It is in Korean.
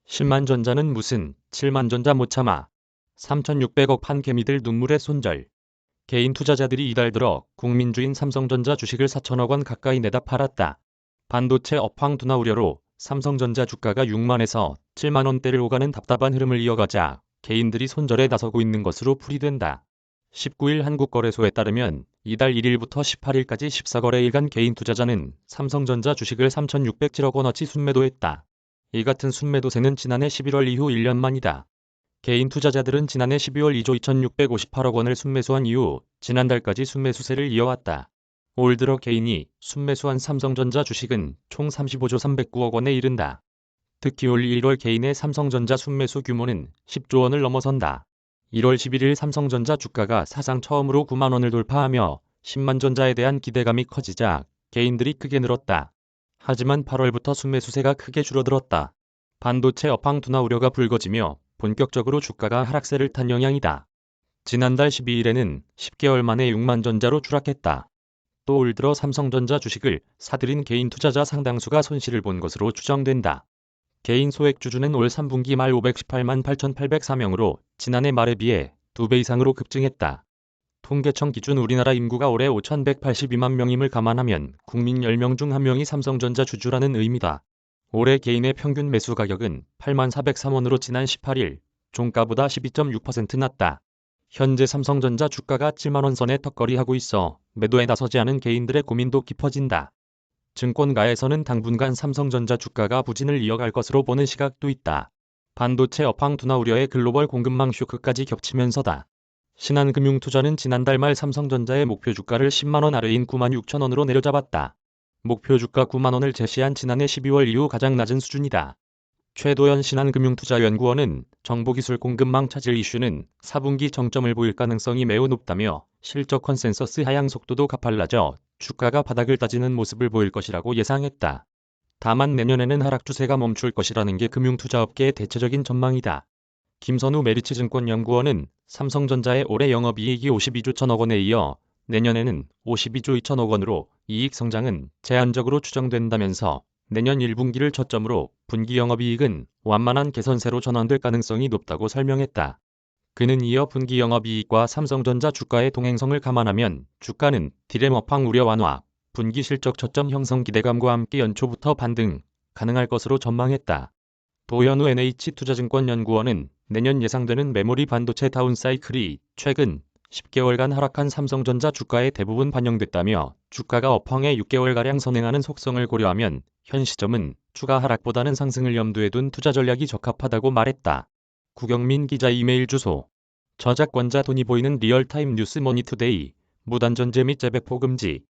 (10만) 전자는 무슨 7만 전자 못 참아. 3,600억 판 개미들 눈물의 손절. 개인 투자자들이 이달 들어 국민주인 삼성전자 주식을 4천억 원 가까이 내다 팔았다. 반도체 업황 둔화 우려로 삼성전자 주가가 6만에서 7만 원대를 오가는 답답한 흐름을 이어가자 개인들이 손절에 나서고 있는 것으로 풀이된다. 19일 한국거래소에 따르면 이달 1일부터 18일까지 14거래일간 개인 투자자는 삼성전자 주식을 3,607억 원어치 순매도했다. 이 같은 순매도세는 지난해 11월 이후 1년 만이다. 개인 투자자들은 지난해 12월 2조 2,658억 원을 순매수한 이후 지난달까지 순매수세를 이어왔다. 올 들어 개인이 순매수한 삼성전자 주식은 총 35조 309억 원에 이른다. 특히 올 1월 개인의 삼성전자 순매수 규모는 10조 원을 넘어선다. 1월 11일 삼성전자 주가가 사상 처음으로 9만 원을 돌파하며 10만 전자에 대한 기대감이 커지자 개인들이 크게 늘었다. 하지만 8월부터 순매수세가 크게 줄어들었다. 반도체 업황 둔화 우려가 불거지며 본격적으로 주가가 하락세를 탄 영향이다. 지난달 12일에는 10개월 만에 6만 전자로 추락했다. 또 올 들어 삼성전자 주식을 사들인 개인 투자자 상당수가 손실을 본 것으로 추정된다. 개인 소액주주는 올 3분기 말 518만 8,804명으로 지난해 말에 비해 2배 이상으로 급증했다. 통계청 기준 우리나라 인구가 올해 5,182만 명임을 감안하면 국민 10명 중 1명이 삼성전자 주주라는 의미다. 올해 개인의 평균 매수 가격은 8만 403원으로 지난 18일 종가보다 12.6% 낮다. 현재 삼성전자 주가가 7만 원 선에 턱걸이하고 있어 매도에 나서지 않은 개인들의 고민도 깊어진다. 증권가에서는 당분간 삼성전자 주가가 부진을 이어갈 것으로 보는 시각도 있다. 반도체 업황 둔화 우려의 글로벌 공급망 쇼크까지 겹치면서다. 신한금융투자는 지난달 말 삼성전자의 목표 주가를 10만 원 아래인 9만 6천 원으로 내려잡았다. 목표 주가 9만 원을 제시한 지난해 12월 이후 가장 낮은 수준이다. 최도연 신한금융투자연구원은 정보기술 공급망 차질 이슈는 4분기 정점을 보일 가능성이 매우 높다며 실적 컨센서스 하향 속도도 가팔라져 주가가 바닥을 다지는 모습을 보일 것이라고 예상했다. 다만 내년에는 하락 추세가 멈출 것이라는 게 금융투자업계의 대체적인 전망이다. 김선우 메리츠증권연구원은 삼성전자의 올해 영업이익이 52조 1천억 원에 이어 내년에는 52조 2천억 원으로 이익 성장은 제한적으로 추정된다면서 내년 1분기를 초점으로 분기 영업이익은 완만한 개선세로 전환될 가능성이 높다고 설명했다. 그는 이어 분기 영업이익과 삼성전자 주가의 동행성을 감안하면 주가는 디램 업황 우려 완화, 분기 실적 저점 형성 기대감과 함께 연초부터 반등 가능할 것으로 전망했다. 도현우 NH투자증권연구원은 내년 예상되는 메모리 반도체 다운사이클이 최근 10개월간 하락한 삼성전자 주가에 대부분 반영됐다며 주가가 업황에 6개월가량 선행하는 속성을 고려하면 현 시점은 추가 하락보다는 상승을 염두에 둔 투자 전략이 적합하다고 말했다. 구경민 기자 이메일 주소. 저작권자 돈이 보이는 리얼타임 뉴스 머니투데이. 무단전제 및 재배포 금지.